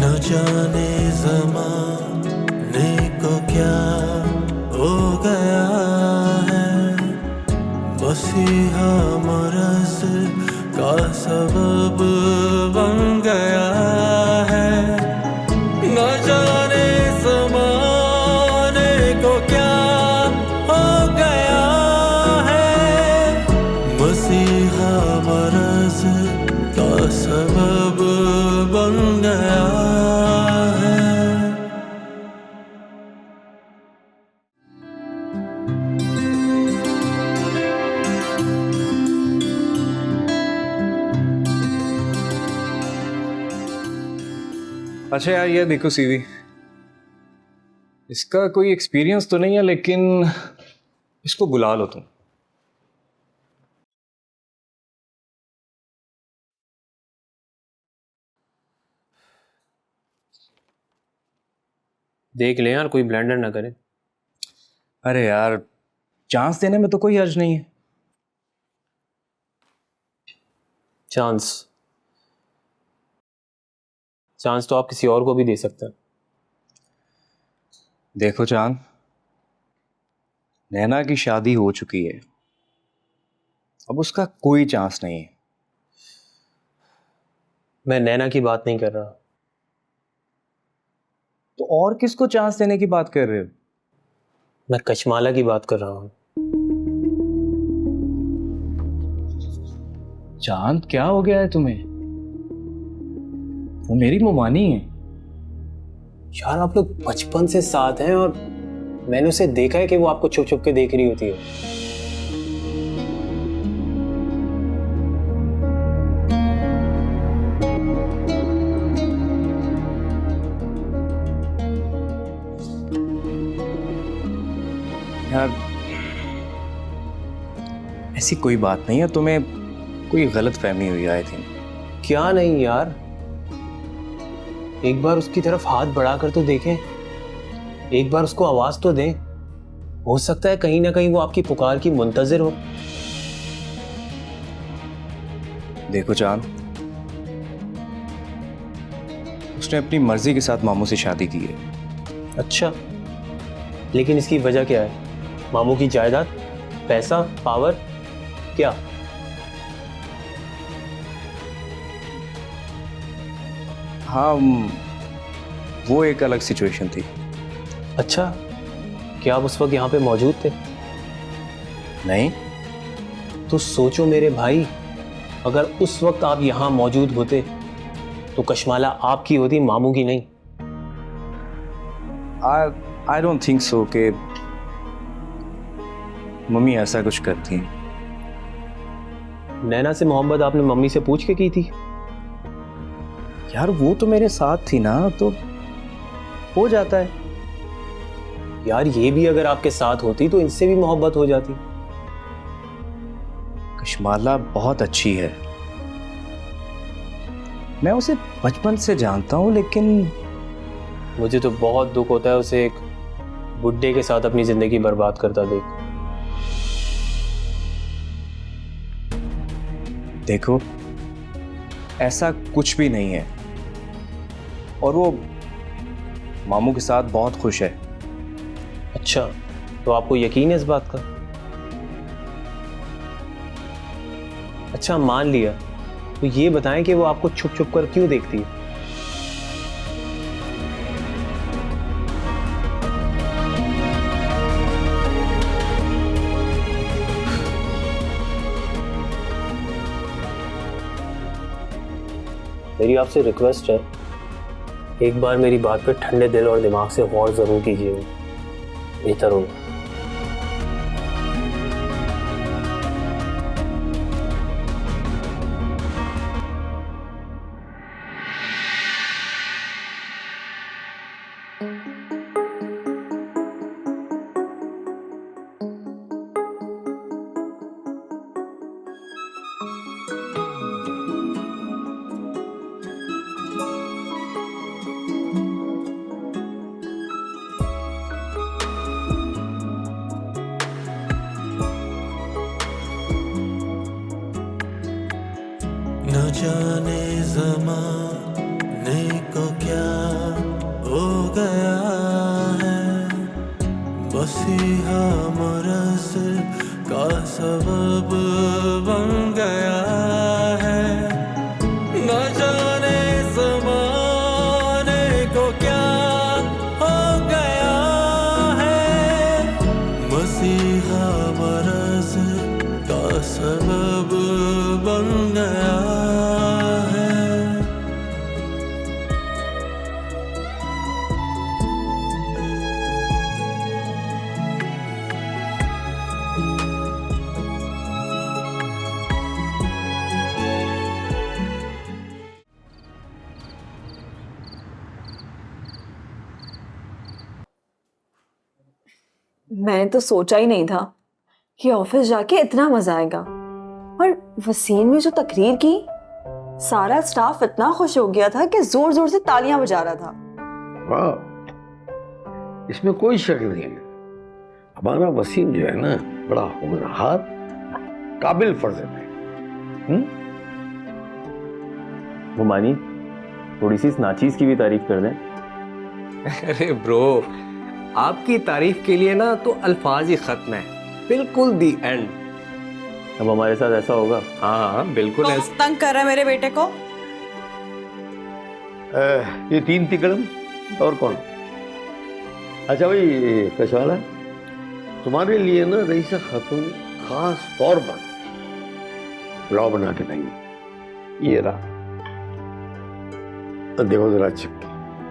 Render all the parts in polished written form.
न जाने ज़माने को क्या हो गया है, मसीहा मरज़ का सबब बन गया है। न जाने ज़माने को क्या हो गया है, मसीहा मरज़ का सबब बन गया है। अच्छा यार, ये देखो सीवी। इसका कोई एक्सपीरियंस तो नहीं है, लेकिन इसको बुला लो तुम। देख ले यार, कोई ब्लेंडर ना करे। अरे यार, चांस देने में तो कोई हर्ज नहीं है। चांस चांस तो आप किसी और को भी दे सकते हैं। देखो चांद, नैना की शादी हो चुकी है, अब उसका कोई चांस नहीं है। मैं नैना की बात नहीं कर रहा। तो और किसको चांस देने की बात कर रहे हो? मैं कशमाला की बात कर रहा हूँ। चांद, क्या हो गया है तुम्हें? वो मेरी मुमानी है। यार, आप लोग बचपन से साथ हैं और मैंने उसे देखा है कि वो आपको छुप छुप के देख रही होती है। यार, ऐसी कोई बात नहीं है, तुम्हें कोई गलत फहमी हुई आई थी। क्या नहीं यार, एक बार उसकी तरफ हाथ बढ़ाकर तो देखें, एक बार उसको आवाज तो दें। हो सकता है कहीं ना कहीं वो आपकी पुकार की मुंतजिर हो। देखो चांद, उसने अपनी मर्जी के साथ मामू से शादी की है। अच्छा, लेकिन इसकी वजह क्या है? मामू की जायदाद, पैसा, पावर, क्या? हाँ, वो एक अलग सिचुएशन थी। अच्छा, क्या आप उस वक्त यहाँ पे मौजूद थे? नहीं। तो सोचो मेरे भाई, अगर उस वक्त आप यहाँ मौजूद होते तो कशमाला आपकी होती, मामू की नहीं। आई डोंट थिंक सो कि मम्मी ऐसा कुछ करती हैं। नैना से मोहब्बत आपने मम्मी से पूछ के की थी? यार, वो तो मेरे साथ थी ना, तो हो जाता है। यार, ये भी अगर आपके साथ होती तो इनसे भी मोहब्बत हो जाती। कशमाला बहुत अच्छी है, मैं उसे बचपन से जानता हूँ, लेकिन मुझे तो बहुत दुख होता है उसे एक बुड्ढे के साथ अपनी जिंदगी बर्बाद करता देख। देखो, ऐसा कुछ भी नहीं है, और वो मामू के साथ बहुत खुश है। अच्छा, तो आपको यकीन है इस बात का? अच्छा, मान लिया, तो ये बताएं कि वो आपको छुप छुप कर क्यों देखती है? मेरी आपसे रिक्वेस्ट है, एक बार मेरी बात पे ठंडे दिल और दिमाग से गौर जरूर कीजिएगा, बेहतर होगा। न जाने ज़माने को क्या मसीहा मरस का सबब बन गया है, न जाने ज़माने को क्या हो गया है। मसीहा मरस का सबब बन गया है। मैंने तो सोचा ही नहीं था कि ऑफिस जाके इतना मजा आएगा। और वसीम ने जो तकरीर की, सारा स्टाफ इतना खुश हो गया था कि जोर जोर से तालियां बजा रहा था। वाह, इसमें कोई शक नहीं है। हमारा वसीम जो है ना, बड़ा होनहार, काबिल फर्ज है। मुमानी, थोड़ी सी इस नाचीज की भी तारीफ कर दें। अरे ब्रो, आपकी तारीफ के लिए ना तो अल्फाज ही खत्म है, बिल्कुल दी एंड। अब हमारे साथ ऐसा होगा? हाँ हाँ बिल्कुल ऐसा। तंग कर रहा है मेरे बेटे को। ये तीन तिकड़म और कौन? अच्छा भाई कशवाला, तुम्हारे लिए ना रईसा खातून खास तौर पर पुलाव बना के लाई। ये रहा, देखो जरा अच्छे,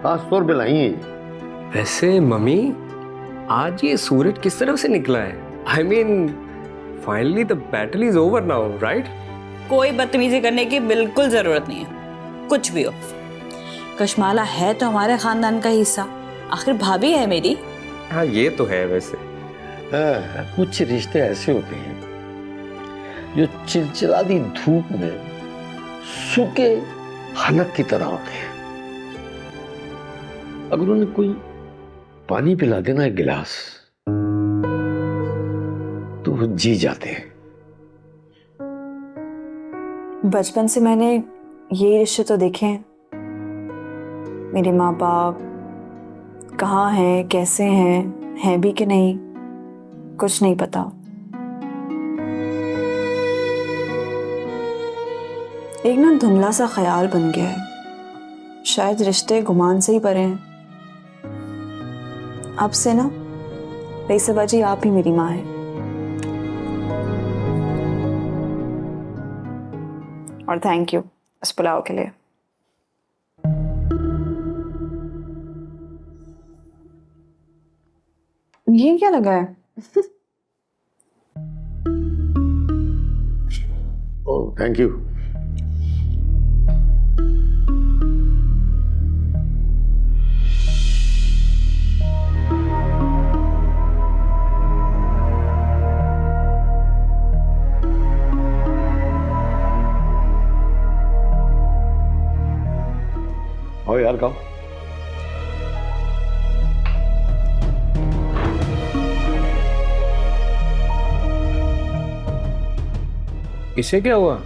खास तौर पे लाई है। वैसे मम्मी, आज ये सूरज किस तरफ से निकला है? I mean finally the battle is over now, right? कोई बदतमीजी करने की बिल्कुल जरूरत नहीं है, कुछ भी हो। कशमाला है तो हमारे खानदान का हिस्सा, आखिर भाभी है मेरी। हाँ ये तो है। वैसे कुछ रिश्ते ऐसे होते हैं जो चिलचिलाती धूप में सूखे हलक की तरह होते हैं। अगर उन्हें कोई पानी पिला देना एक गिलास, तो वो जी जाते हैं। बचपन से मैंने ये रिश्ते तो देखे हैं। मेरे माँ बाप कहाँ हैं, कैसे हैं भी कि नहीं, कुछ नहीं पता। एक ना धुंधला सा ख्याल बन गया है, शायद रिश्ते गुमान से ही परे हैं। अब से ना रईसा बाजी आप ही मेरी माँ है। और थैंक यू इस पुलाव के लिए। ये क्या लगा है? Oh thank you. आओ यार खाओ। इसे क्या हुआ?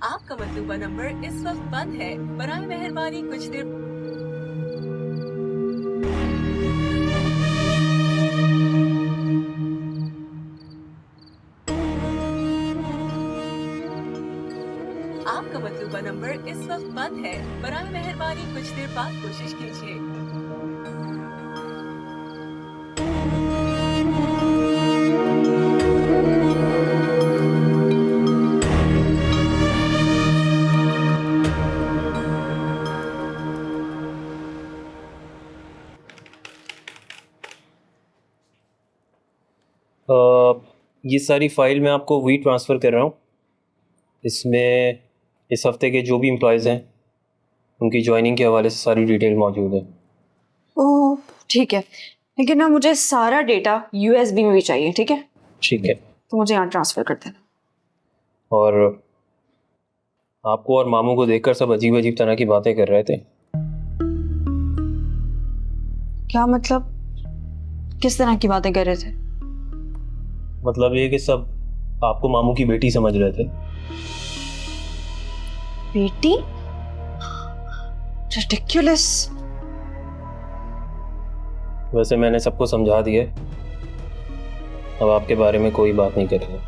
आपका मतलूबा नंबर इस वक्त बंद है, बराए मेहरबानी कुछ देर। आपका मतलूबा नंबर इस वक्त बंद है, बराए मेहरबानी कुछ देर बाद कोशिश कीजिए। ये सारी फाइल मैं आपको वही ट्रांसफ़र कर रहा हूँ। इसमें इस हफ्ते के जो भी एम्प्लॉयज़ हैं उनकी ज्वाइनिंग के हवाले से सारी डिटेल मौजूद है। ओह ठीक है, लेकिन ना मुझे सारा डेटा USB में भी चाहिए, ठीक है? ठीक है। तो मुझे यहाँ ट्रांसफ़र कर देना। और आपको और मामू को देखकर सब अजीब अजीब तरह की बातें कर रहे थे। क्या मतलब? किस तरह की बातें कर रहे थे? मतलब ये कि सब आपको मामू की बेटी समझ रहे थे। बेटी? रिडिक्युलस। वैसे मैंने सबको समझा दिया, अब आपके बारे में कोई बात नहीं करेंगे।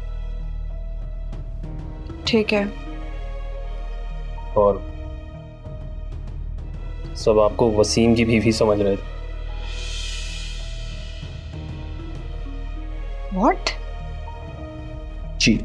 ठीक है। और सब आपको वसीम की बीवी समझ रहे थे। व्हाट? जी।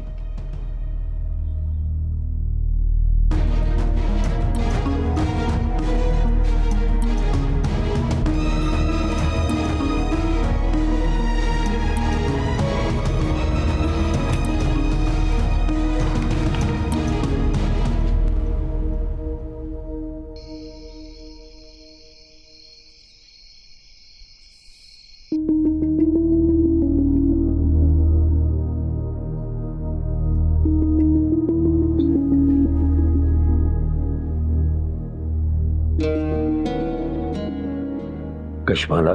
कश्माला,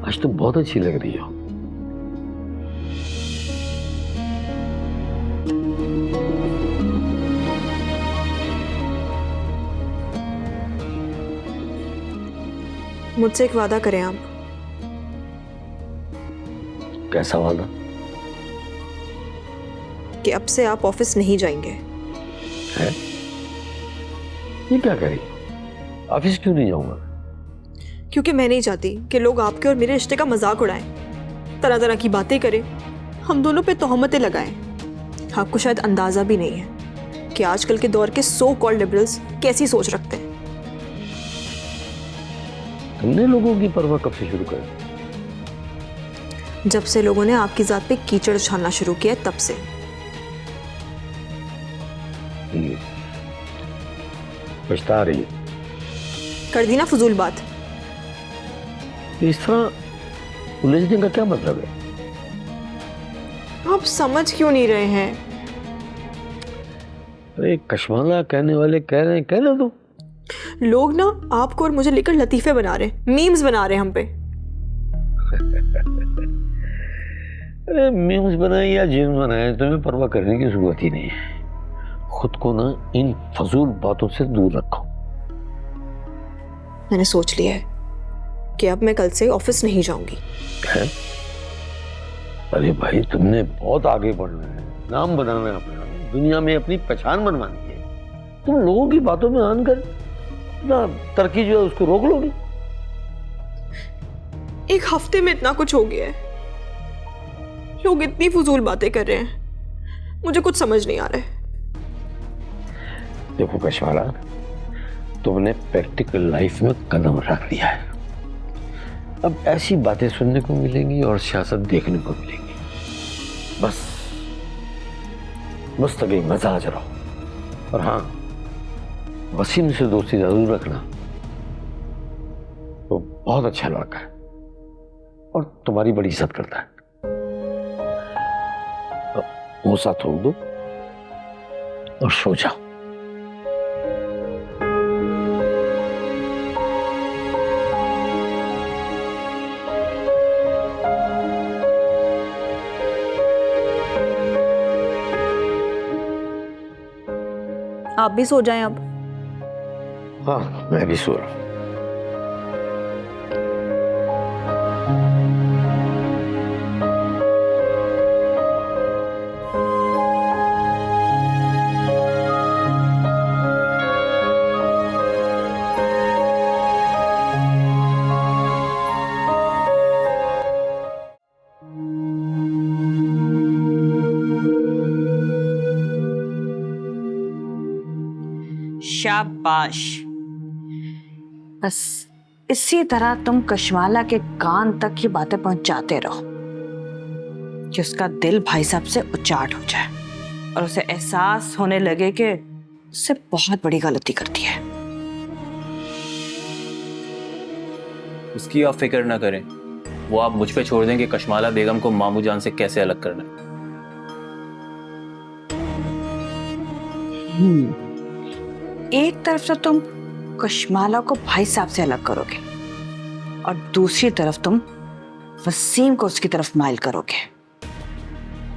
आज तुम बहुत अच्छी लग रही हो। मुझसे एक वादा करें आप। कैसा वादा? कि अब से आप ऑफिस नहीं जाएंगे। है? ये क्या करी? ऑफिस क्यों नहीं जाऊंगा? क्योंकि मैं नहीं चाहती कि लोग आपके और मेरे रिश्ते का मजाक उड़ाएं, तरह तरह की बातें करें, हम दोनों पे तोहमतें लगाएं। आपको शायद अंदाजा भी नहीं है कि आजकल के दौर के सो कॉल्ड लिबरल्स कैसी सोच रखते हैं। तुमने लोगों की परवाह कब से शुरू कर? जब से लोगों ने आपकी जात पे कीचड़ उछालना शुरू किया तब से। पछता रही है? कर दी ना फजूल बात। इस तरह उलझने का क्या मतलब है? आप समझ क्यों नहीं रहे हैं? अरे कश्माला, कहने वाले कह रहे हैं, कहने दो। लोग ना आपको और मुझे लेकर लतीफे बना रहे हैं, मीम्स बना रहे हैं हम पे। अरे मीम्स बनाए या जीन्स बनाए, तुम्हें परवाह करने की जरूरत ही नहीं है। खुद को ना इन फजूल बातों से दूर रखो। मैंने सोच लिया है कि अब मैं कल से ऑफिस नहीं जाऊंगी। है? अरे भाई, तुमने बहुत आगे बढ़ना है, नाम बनाना है अपना, दुनिया में अपनी पहचान बनवानी है। तुम लोगों की बातों में आनकर ना तरक्की जो है उसको रोक लोगे। एक हफ्ते में इतना कुछ हो गया है, लोग इतनी फजूल बातें कर रहे हैं, मुझे कुछ समझ नहीं आ रहा है। देखो कश्माला, तुमने प्रैक्टिकल लाइफ में कदम रख दिया है। अब ऐसी बातें सुनने को मिलेंगी और सियासत देखने को मिलेगी। बस तक मजाज रहो। और हाँ, वसीम से दोस्ती जरूर रखना, वो बहुत अच्छा लड़का है और तुम्हारी बड़ी इज्जत करता है। वो साथ हो दो और सो जाओ। आप भी सो जाएं अब। हाँ, मैं भी सो रहा हूं। शाबाश, बस इसी तरह तुम कश्माला के कान तक ये बातें पहुंचाते रहो। कि उसका दिल भाई साहब से उचाट हो जाए और उसे एहसास होने लगे कि उससे बहुत बड़ी गलती कर दी है। उसकी आप फिक्र ना करें, वो आप मुझ पे छोड़ दें कि कशमाला बेगम को मामू जान से कैसे अलग करना है। एक तरफ तो तुम कशमाला को भाई साहब से अलग करोगे और दूसरी तरफ तुम वसीम को उसकी तरफ माइल करोगे।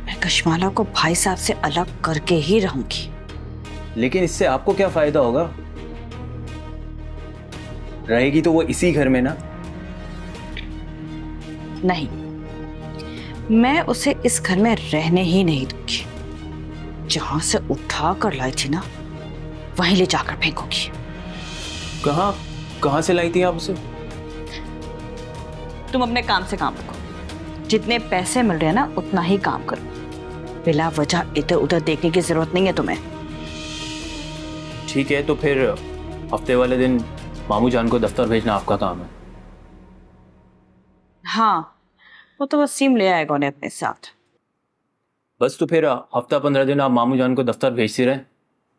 मैं कशमाला को भाई साहब से अलग करके ही रहूंगी। लेकिन इससे आपको क्या फायदा होगा? रहेगी तो वो इसी घर में ना। नहीं, मैं उसे इस घर में रहने ही नहीं दूंगी। जहां से उठा कर लाई थी ना, वहीं ले जाकर फेंकूंगी। कहाँ से लाई थी आप उसे? तुम अपने काम से काम रखो। जितने पैसे मिल रहे हैं ना, उतना ही काम करो। बिला वजह इधर उधर देखने की जरूरत नहीं है तुम्हें। ठीक है, तो फिर हफ्ते वाले दिन मामू जान को दफ्तर भेजना आपका काम है। हाँ, वो तो वसीम ले आएगा उन्हें अपने साथ। बस तो फिर हफ्ता 15 दिन आप मामू जान को दफ्तर भेजती रहे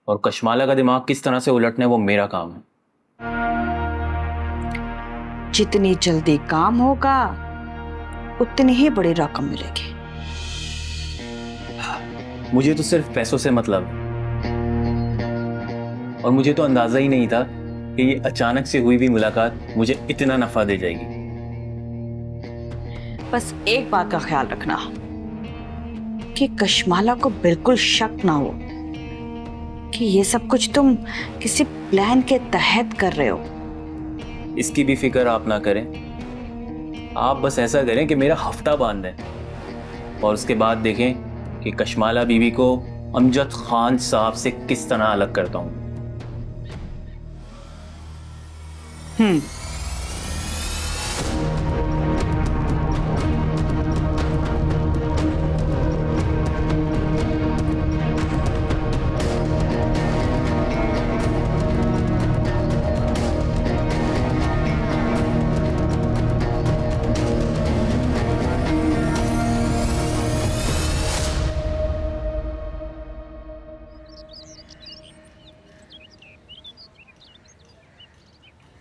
और कशमाला का दिमाग किस तरह से उलटना है वो मेरा काम है। जितनी जल्दी काम होगा उतनी ही बड़ी रकम मिलेगी। मुझे तो सिर्फ पैसों से मतलब है और मुझे तो अंदाजा ही नहीं था कि ये अचानक से हुई भी मुलाकात मुझे इतना नफा दे जाएगी। बस एक बात का ख्याल रखना कि कशमाला को बिल्कुल शक ना हो कि ये सब कुछ तुम किसी प्लान के तहत कर रहे हो। इसकी भी फिक्र आप ना करें। आप बस ऐसा करें कि मेरा हफ्ता बांध दें और उसके बाद देखें कि कशमाला बीवी को अमजद खान साहब से किस तरह अलग करता हूं।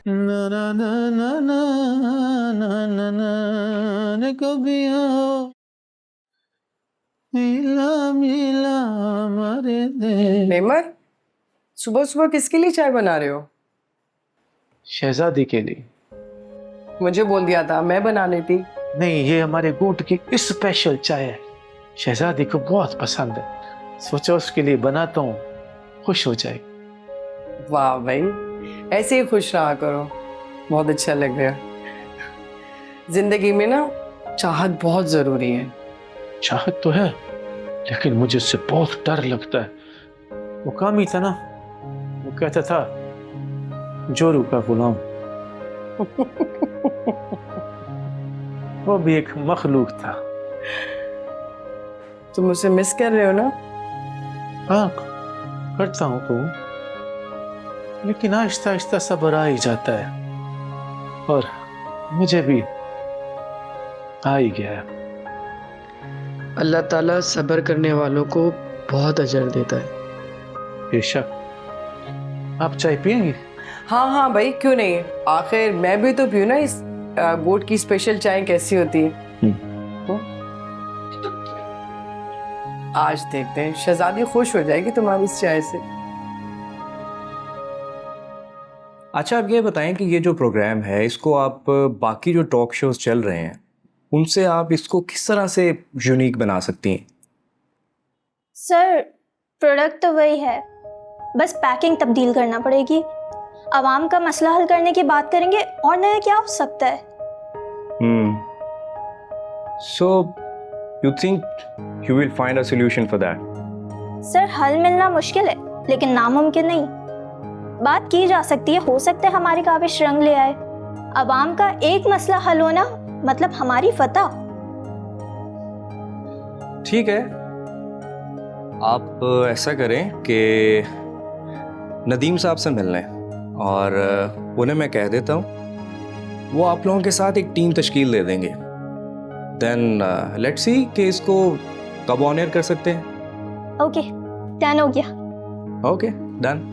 ना ना ना ना ना ना ना ना ना कभी हो मिला मिला हमारे दिल। नेमर, सुबह सुबह किसके लिए चाय बना रहे हो? शहजादी के लिए। मुझे बोल दिया था, मैं बना लेती। नहीं, ये हमारे गोट की स्पेशल चाय है, शहजादी को बहुत पसंद है। सोचा उसके लिए बनाता हूँ, खुश हो जाए। वाह भाई, ऐसे ही खुश रहा करो, बहुत अच्छा लग रहा है। जिंदगी में ना चाहत बहुत जरूरी है। चाहत तो है, लेकिन मुझे उससे बहुत डर लगता है। वो काम ही था ना, वो कहता था जोरू का गुलाम। वो भी एक मखलूक था। तुम उसे मिस कर रहे हो ना? हाँ, करता हूँ तो, लेकिन आहिस्ता आहिस्ता सब्र आ ही जाता है और मुझे भी आ ही गया है। अल्लाह ताला सब्र करने वालों को बहुत अजर देता है। बेशक। आप चाय पियेंगे? हाँ हाँ भाई, क्यों नहीं। आखिर मैं भी तो पीऊँ ना इस गोट की स्पेशल चाय कैसी होती है। आज देखते हैं, शहजादी खुश हो जाएगी तुम्हारी इस चाय से। अच्छा, आप ये बताएं कि ये जो प्रोग्राम है, इसको आप बाकी जो टॉक शोज चल रहे हैं उनसे आप इसको किस तरह से यूनिक बना सकती हैं? सर, प्रोडक्ट तो वही है, बस पैकिंग तब्दील करना पड़ेगी। आवाम का मसला हल करने की बात करेंगे और नया क्या हो सकता है? So you think you will find a solution for that? Sir, हल मिलना मुश्किल है लेकिन नामुमकिन नहीं। बात की जा सकती है, हो सकता है हमारी काविश रंग ले आए। आवाम का एक मसला हल होना मतलब हमारी फतह। ठीक है, आप ऐसा करें कि नदीम साहब से मिल लें और उन्हें मैं कह देता हूँ, वो आप लोगों के साथ एक टीम तश्कील दे देंगे। देन लेट्स सी कि इसको कब ऑन एयर कर सकते हैं. ओके, डन हो गया. Okay, done.